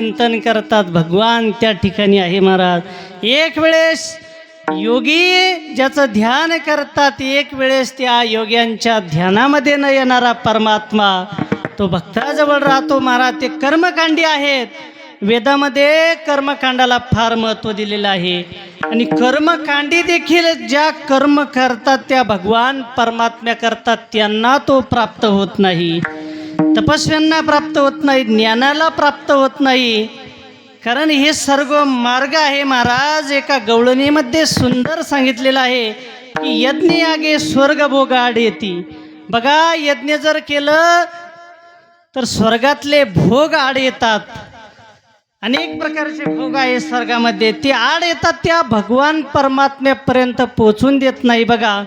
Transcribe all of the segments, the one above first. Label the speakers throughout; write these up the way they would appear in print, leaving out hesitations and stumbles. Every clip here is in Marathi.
Speaker 1: चिंतन करतात भगवान त्या ठिकाणी आहे महाराज। एक वेळेस योगी ज्याचं ध्यान करतात, एक वेळेस त्या योग्यांच्या ध्यानामध्ये न येणारा परमात्मा तो भक्ताजवळ राहतो महाराज। ते कर्मकांडी आहेत। वेदामध्ये कर्मकांडाला फार महत्त्व दिलेलं आहे आणि कर्मकांडी देखील ज्या कर्म करतात त्या भगवान परमात्म्या करतात, त्यांना तो प्राप्त होत नाही। तपस्व्यांना प्राप्त होत नाही, ज्ञानाला प्राप्त होत नाही, कारण हे सर्व मार्ग आहे महाराज। एका गवळणीमध्ये सुंदर सांगितलेलं आहे की यज्ञ आगे स्वर्ग भोग आड येती। बघा, यज्ञ जर केलं तर स्वर्गातले भोग आड येतात। अनेक प्रकारचे भोग आहे स्वर्गामध्ये, ते आड येतात, त्या भगवान परमात्म्यापर्यंत पोहोचून देत नाही। बघा,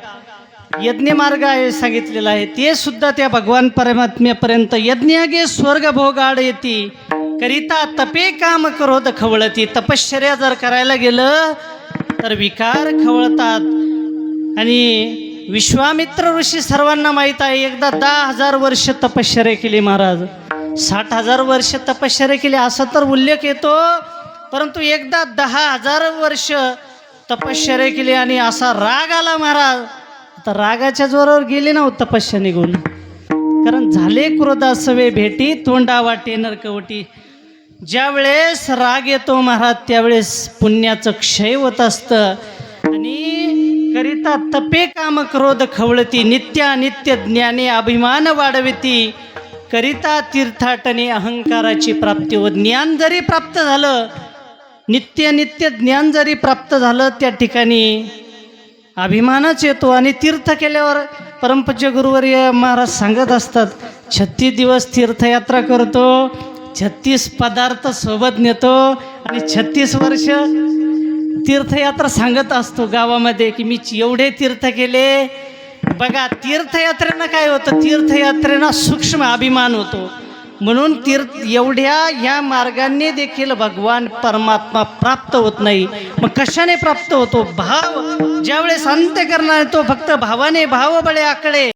Speaker 1: यज्ञ मार्ग आहे सांगितलेला आहे, ते सुद्धा त्या भगवान परमात्म्यापर्यंत यज्ञागे स्वर्ग भोग आड येती। करिता तपे काम क्रोध खवळती। तपश्चर्या जर करायला गेलं तर विकार खवळतात। आणि विश्वामित्र ऋषी सर्वांना माहीत आहे, एकदा 10,000 वर्ष तपश्चर्या केली महाराज। 60,000 वर्ष तपश्चर्या केली असा तर उल्लेख येतो, परंतु एकदा 10,000 वर्ष तपश्चर्या केली आणि असा राग आला महाराज। आता रागाच्या जोरावर गेले ना तपस्या निघून, कारण झाले क्रोधासवे भेटी तोंडा वाटे नरकवटी। ज्या वेळेस राग येतो महाराज त्यावेळेस पुण्याचं क्षय होत असतं। आणि करिता तपे काम क्रोध खवळती। नित्यानित्य ज्ञाने अभिमान वाढविती। करिता तीर्थाटने अहंकाराची प्राप्ती व ज्ञान जरी प्राप्त झालं, नित्य ज्ञान जरी प्राप्त झालं, त्या ठिकाणी अभिमानच येतो। आणि तीर्थ केल्यावर परमपूज्य गुरुवर्य महाराज सांगत असतात, 36 दिवस तीर्थयात्रा करतो, 36 पदार्थ सोबत नेतो आणि 36 वर्ष तीर्थयात्रा सांगत असतो गावामध्ये की मी एवढे तीर्थ केले। बघा, तीर्थयात्रेनं काय होतं, तीर्थयात्रेनं सूक्ष्म अभिमान होतो, म्हणून एवढ्या ह्या मार्गाने देखील भगवान परमात्मा प्राप्त होत नाही। मग कशाने प्राप्त होतो? भाव ज्यावेळेस अंत्यकरणाने तो फक्त भावाने भाव बळे आकळे।